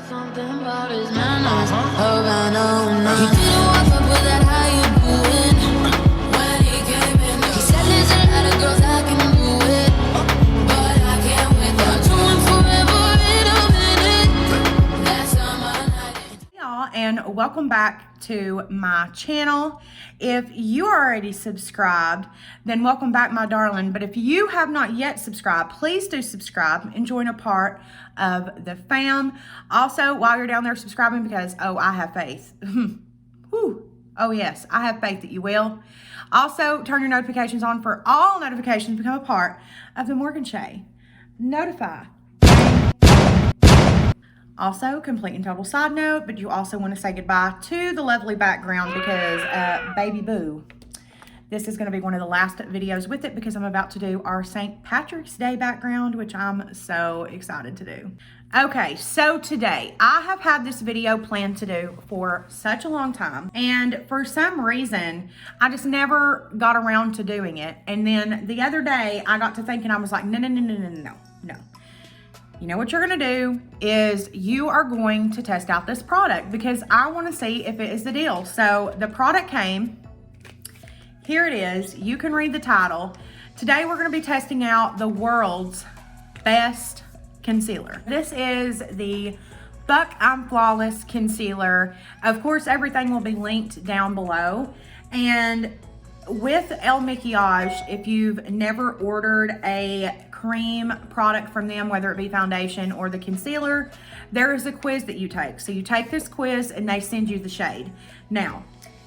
Something about his manners. Hope I know now. He didn't walk up with that how you doing. When he came in, he said there's a lot of girls I can do it, but I can't wait. I'm doing forever in a minute. That's on my night. Y'all, and welcome back to my channel. If you are already subscribed, then welcome back, my darling. But if you have not yet subscribed, please do subscribe and join a part of the fam. Also, while you're down there subscribing, because I have faith. Whew. Oh yes, I have faith that you will. Also, turn your notifications on for all notifications. Become a part of the Morgan Shay. Notify. Also, complete and total side note, but you also want to say goodbye to the lovely background because baby boo. This is going to be one of the last videos with it because I'm about to do our St. Patrick's Day background, which I'm so excited to do. Okay, so today I have had this video planned to do for such a long time, and for some reason I just never got around to doing it. And then the other day I got to thinking, I was like, no. You know what you're gonna do is you are going to test out this product because I wanna see if it is the deal. So the product came, here it is. You can read the title. Today we're gonna be testing out the world's best concealer. This is the Fuck I'm Flawless concealer. Of course, everything will be linked down below. And with Makiage, if you've never ordered a cream product from them, whether it be foundation or the concealer, there is a quiz that you take. So you take this quiz and they send you the shade. Now,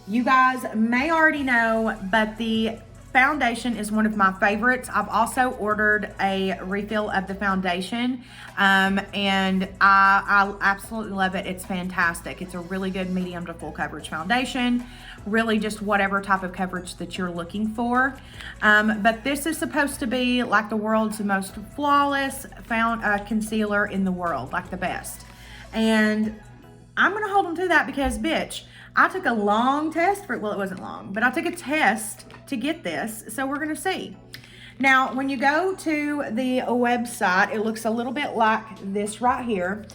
you guys may already know, but the foundation is one of my favorites. I've also ordered a refill of the foundation, and I absolutely love it. It's fantastic. It's a really good medium to full coverage foundation, really just whatever type of coverage that you're looking for. But this is supposed to be like the world's most flawless concealer in the world, like the best. And I'm gonna hold them to that because, bitch, I took a long test for it. Well, it wasn't long, but I took a test to get this, so we're gonna see. Now, when you go to the website, it looks a little bit like this right here,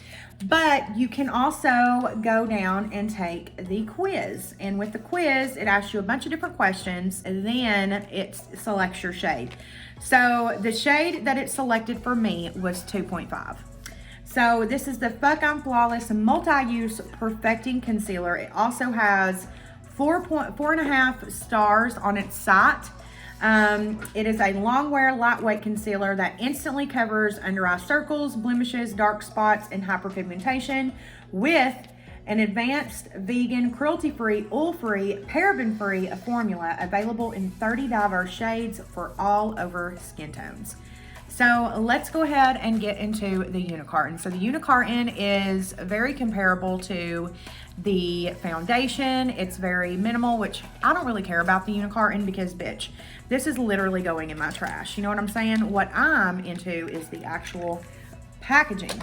but you can also go down and take the quiz. And with the quiz, it asks you a bunch of different questions, and then it selects your shade. So the shade that it selected for me was 2.5. So this is the Fuck I'm Flawless Multi-Use Perfecting Concealer. It also has 4.5 stars on its site. It is a long wear lightweight concealer that instantly covers under eye circles, blemishes, dark spots, and hyperpigmentation with an advanced vegan, cruelty-free, oil-free, paraben-free formula available in 30 diverse shades for all over skin tones. So let's go ahead and get into the unicarton. So the unicarton is very comparable to the foundation. It's very minimal, which I don't really care about the unicarton because, bitch, this is literally going in my trash. You know what I'm saying? What I'm into is the actual packaging.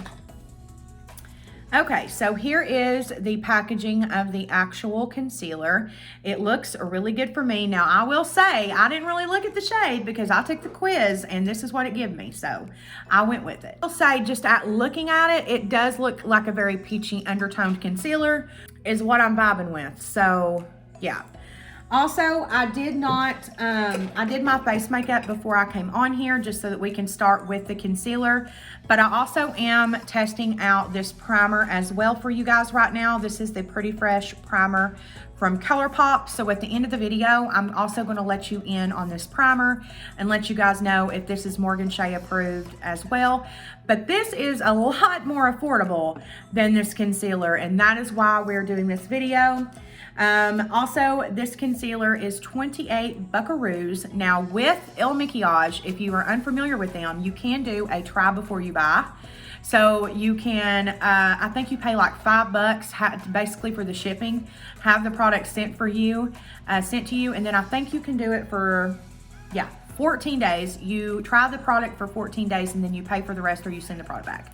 Okay, so here is the packaging of the actual concealer. It looks really good for me. Now, I will say, I didn't really look at the shade because I took the quiz and this is what it gave me, so I went with it. I'll say, just at looking at it, it does look like a very peachy undertoned concealer is what I'm vibing with, so yeah. Also, I did my face makeup before I came on here just so that we can start with the concealer. But I also am testing out this primer as well for you guys right now. This is the Pretty Fresh primer from ColourPop. So at the end of the video, I'm also going to let you in on this primer and let you guys know if this is Morgan Shay approved as well. But this is a lot more affordable than this concealer, and that is why we're doing this video. Also, this concealer is 28 buckaroos. Now, with Makiage, if you are unfamiliar with them, you can do a try before you buy. So you can, I think you pay like $5 basically for the shipping, have the product sent to you, and then I think you can do it for, 14 days. You try the product for 14 days and then you pay for the rest or you send the product back.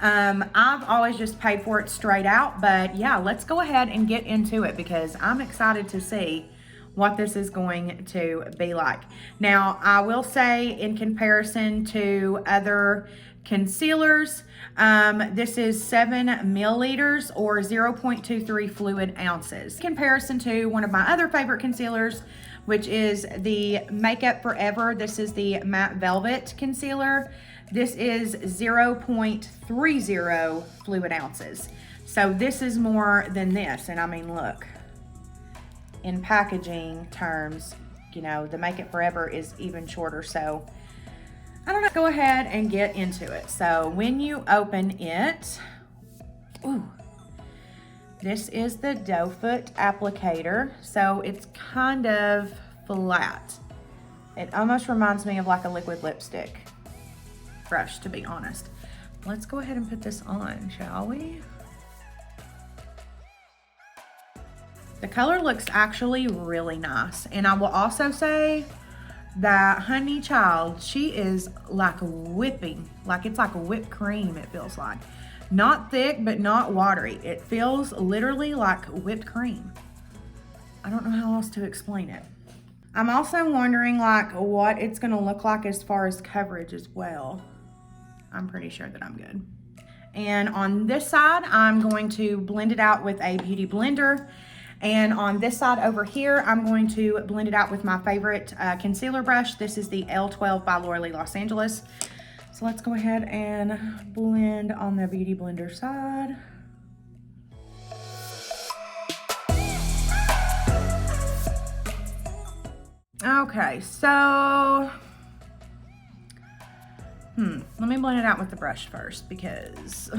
I've always just paid for it straight out, but yeah, let's go ahead and get into it because I'm excited to see what this is going to be like. Now, I will say in comparison to other concealers. This is 7 milliliters or 0.23 fluid ounces. In comparison to one of my other favorite concealers, which is the Makeup Forever. This is the Matte Velvet Concealer. This is 0.30 fluid ounces. So this is more than this. And I mean, look, in packaging terms, you know, the Makeup Forever is even shorter. So I don't know, go ahead and get into it. So when you open it, ooh, this is the doe foot applicator. So it's kind of flat. It almost reminds me of like a liquid lipstick brush, to be honest. Let's go ahead and put this on, shall we? The color looks actually really nice. And I will also say that honey child, she is like whipping, like it's like a whipped cream, it feels like. Not thick, but not watery. It feels literally like whipped cream. I don't know how else to explain it. I'm also wondering like what it's gonna look like as far as coverage as well. I'm pretty sure that I'm good. And on this side, I'm going to blend it out with a beauty blender. And on this side over here, I'm going to blend it out with my favorite concealer brush. This is the L12 by Laura Lee Los Angeles. So let's go ahead and blend on the beauty blender side. Okay, so, let me blend it out with the brush first because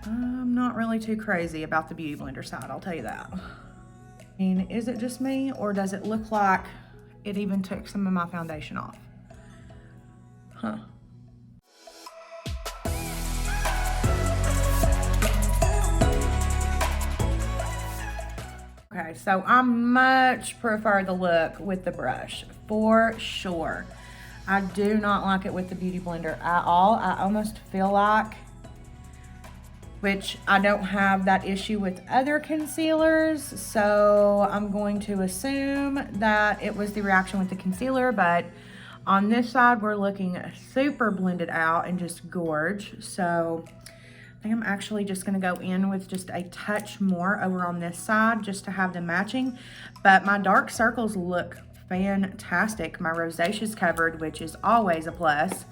I'm not really too crazy about the beauty blender side, I'll tell you that. And is it just me, or does it look like it even took some of my foundation off? Huh. Okay, so I much prefer the look with the brush, for sure. I do not like it with the beauty blender at all. I almost feel like, which I don't have that issue with other concealers, so I'm going to assume that it was the reaction with the concealer, but on this side, we're looking super blended out and just gorge. So I think I'm actually just gonna go in with just a touch more over on this side just to have them matching. But my dark circles look fantastic. My rosacea's covered, which is always a plus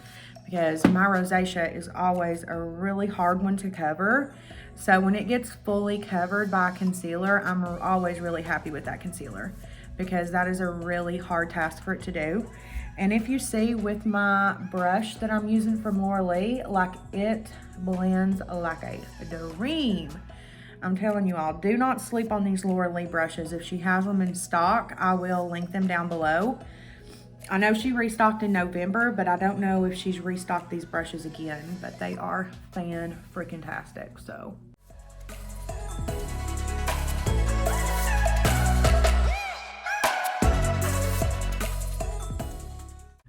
because my rosacea is always a really hard one to cover. So when it gets fully covered by concealer, I'm always really happy with that concealer because that is a really hard task for it to do. And if you see with my brush that I'm using from Laura Lee, like it blends like a dream. I'm telling you all, do not sleep on these Laura Lee brushes. If she has them in stock, I will link them down below. I know she restocked in November, but I don't know if she's restocked these brushes again, but they are fan-freaking-tastic, so.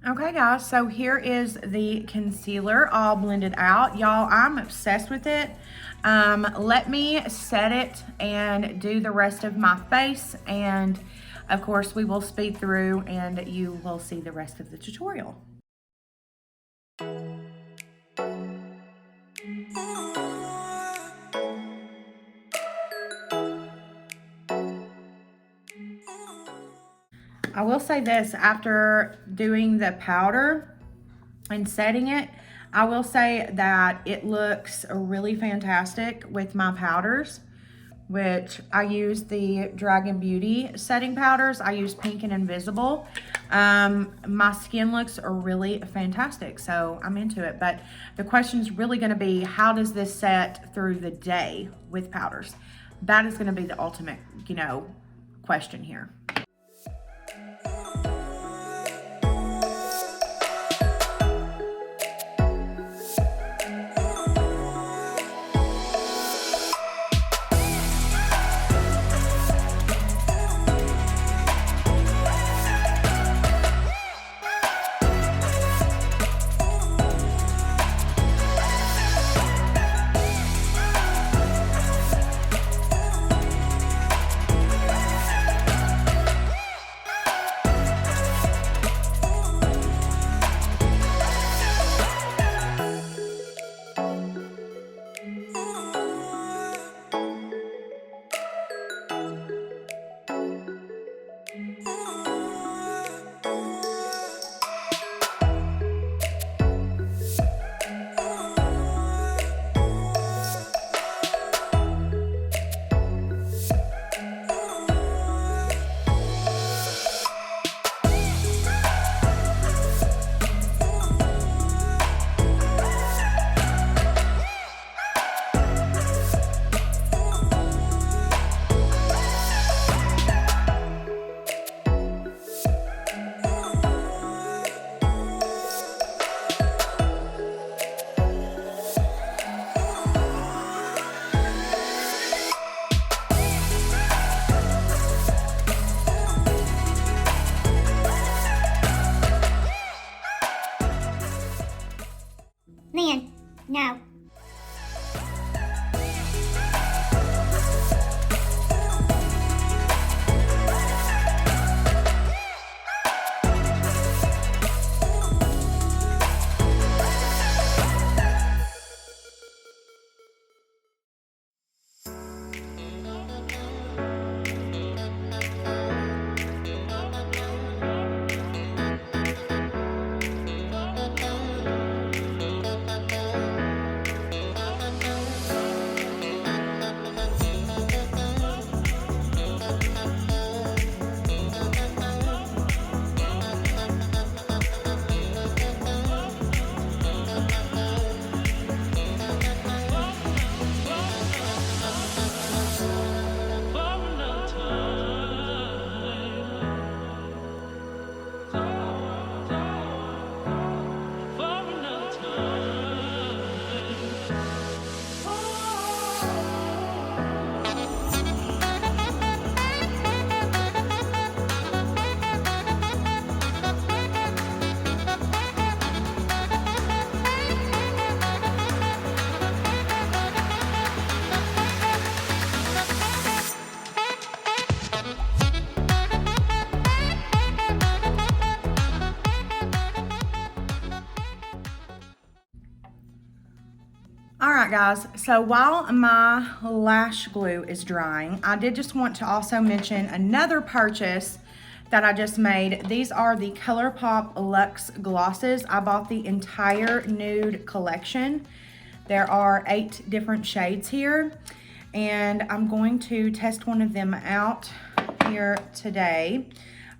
Okay guys, so here is the concealer all blended out. Y'all, I'm obsessed with it. Let me set it and do the rest of my face, and of course we will speed through and you will see the rest of the tutorial. I will say this, after doing the powder and setting it, I will say that it looks really fantastic with my powders, which I use the Dragon Beauty setting powders. I use Pink and Invisible. My skin looks really fantastic, so I'm into it. But the question is really gonna be, how does this set through the day with powders? That is gonna be the ultimate, question here. right, guys, so while my lash glue is drying, I did just want to also mention another purchase that I just made. These are the ColourPop Luxe Glosses. I bought the entire nude collection. There are 8 different shades here, and I'm going to test one of them out here today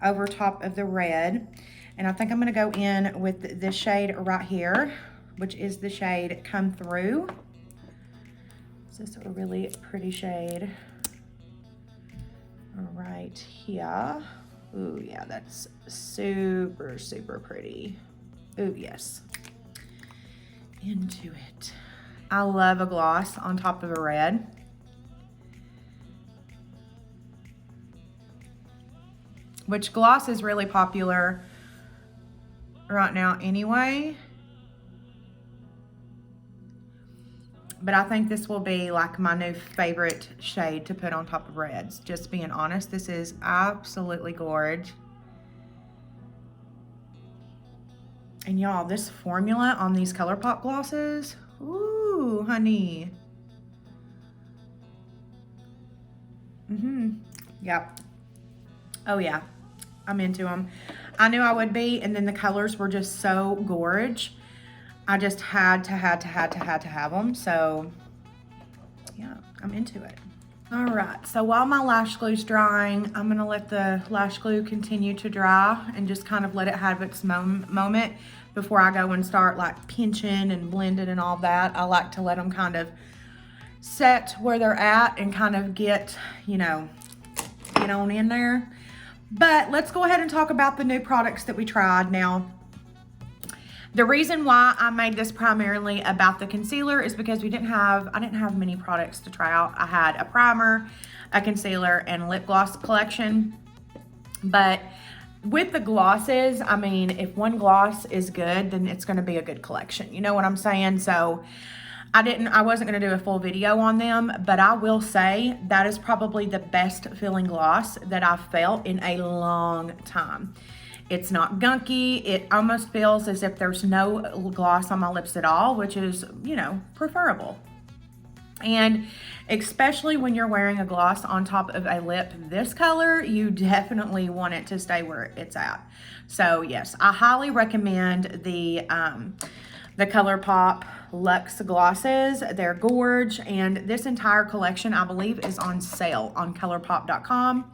over top of the red. And I think I'm gonna go in with this shade right here, which is the shade Come Through. This is a really pretty shade right here. Ooh, yeah, that's super, super pretty. Ooh, yes. Into it. I love a gloss on top of a red. Which gloss is really popular right now anyway. But I think this will be like my new favorite shade to put on top of reds. Just being honest, this is absolutely gorgeous. And y'all, this formula on these ColourPop glosses, ooh, honey. Yep. Oh yeah, I'm into them. I knew I would be, and then the colors were just so gorgeous. I just had to have them. So yeah, I'm into it. All right, so while my lash glue's drying, I'm gonna let the lash glue continue to dry and just kind of let it have its moment before I go and start like pinching and blending and all that. I like to let them kind of set where they're at and kind of get, you know, get on in there. But let's go ahead and talk about the new products that we tried. Now, the reason why I made this primarily about the concealer is because I didn't have many products to try out. I had a primer, a concealer, and a lip gloss collection. But with the glosses, I mean, if one gloss is good, then it's gonna be a good collection. You know what I'm saying? So I wasn't gonna do a full video on them, but I will say that is probably the best feeling gloss that I've felt in a long time. It's not gunky. It almost feels as if there's no gloss on my lips at all, which is, you know, preferable. And especially when you're wearing a gloss on top of a lip this color, you definitely want it to stay where it's at. So yes, I highly recommend the ColourPop Luxe Glosses. They're gorge, and this entire collection, I believe, is on sale on ColourPop.com.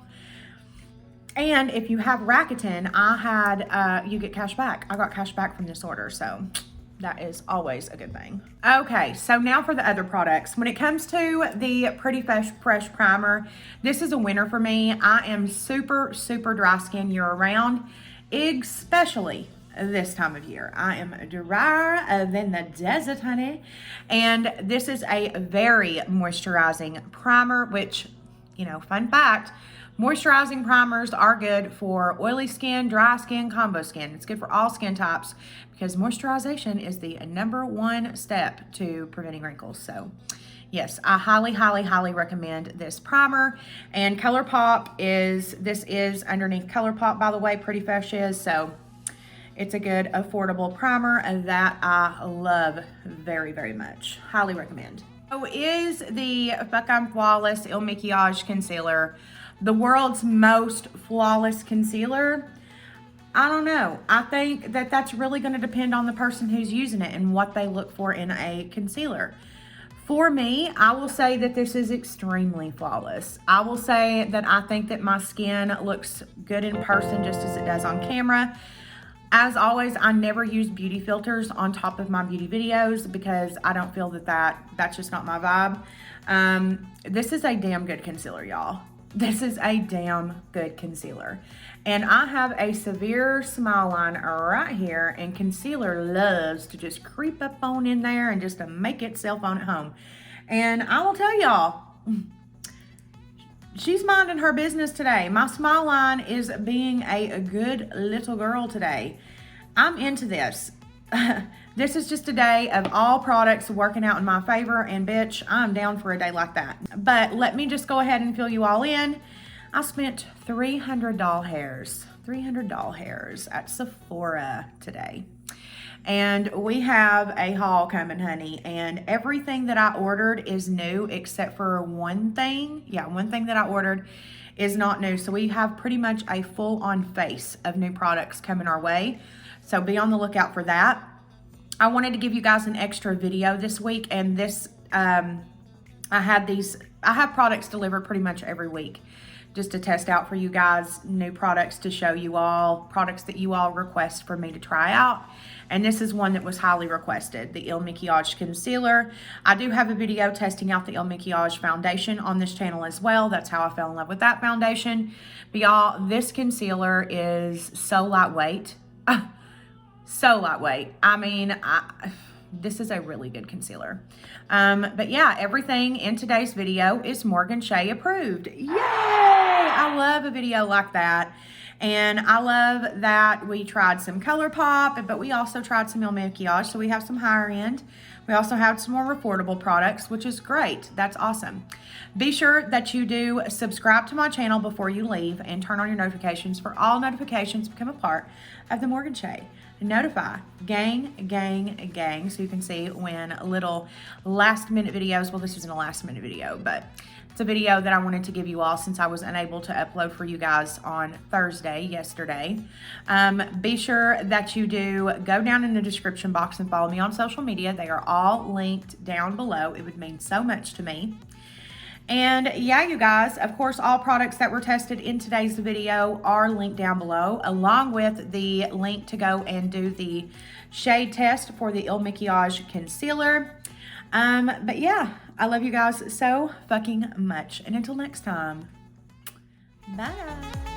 And if you have Rakuten, you get cash back. I got cash back from this order, so that is always a good thing. Okay, so now for the other products. When it comes to the Pretty Fresh Primer, this is a winner for me. I am super, super dry skin year-round, especially this time of year. I am drier than the desert, honey. And this is a very moisturizing primer, which, you know, fun fact, moisturizing primers are good for oily skin, dry skin, combo skin. It's good for all skin types because moisturization is the #1 step to preventing wrinkles. So yes, I highly, highly, highly recommend this primer. And this is underneath ColourPop, by the way, Pretty Fresh is. So it's a good, affordable primer that I love very, very much. Highly recommend. So is the Fuck I'm Flawless Il Makiage Concealer the world's most flawless concealer? I don't know. I think that that's really going to depend on the person who's using it and what they look for in a concealer. For me, I will say that this is extremely flawless. I will say that I think that my skin looks good in person just as it does on camera. As always, I never use beauty filters on top of my beauty videos because I don't feel that's just not my vibe. This is a damn good concealer, y'all. This is a damn good concealer. And I have a severe smile line right here, and concealer loves to just creep up on in there and just to make itself on at home. And I will tell y'all, she's minding her business today. My smile line is being a good little girl today. I'm into this. This is just a day of all products working out in my favor, and bitch, I'm down for a day like that. But let me just go ahead and fill you all in. I spent $300 doll hairs at Sephora today. And we have a haul coming, honey, and everything that I ordered is new except for one thing. Yeah, one thing that I ordered is not new. So we have pretty much a full-on face of new products coming our way. So be on the lookout for that. I wanted to give you guys an extra video this week, and this, I have products delivered pretty much every week just to test out for you guys, new products to show you all, products that you all request for me to try out. And this is one that was highly requested, the Makiage concealer. I do have a video testing out the Makiage foundation on this channel as well. That's how I fell in love with that foundation. But y'all, this concealer is so lightweight. So lightweight. I mean, this is a really good concealer. But yeah, everything in today's video is Morgan Shay approved. Yay! I love a video like that. And I love that we tried some ColourPop, but we also tried some Makiage. So we have some higher end. We also have some more affordable products, which is great. That's awesome. Be sure that you do subscribe to my channel before you leave and turn on your notifications for all notifications to become a part of the Morgan Shay Notify gang, so you can see when little last minute videos, well, this isn't a last minute video, but it's a video that I wanted to give you all since I was unable to upload for you guys on Thursday, yesterday. Be sure that you do go down in the description box and follow me on social media. They are all linked down below. It would mean so much to me. And yeah, you guys, of course, all products that were tested in today's video are linked down below, along with the link to go and do the shade test for the Makiage concealer. But yeah, I love you guys so fucking much. And until next time, bye.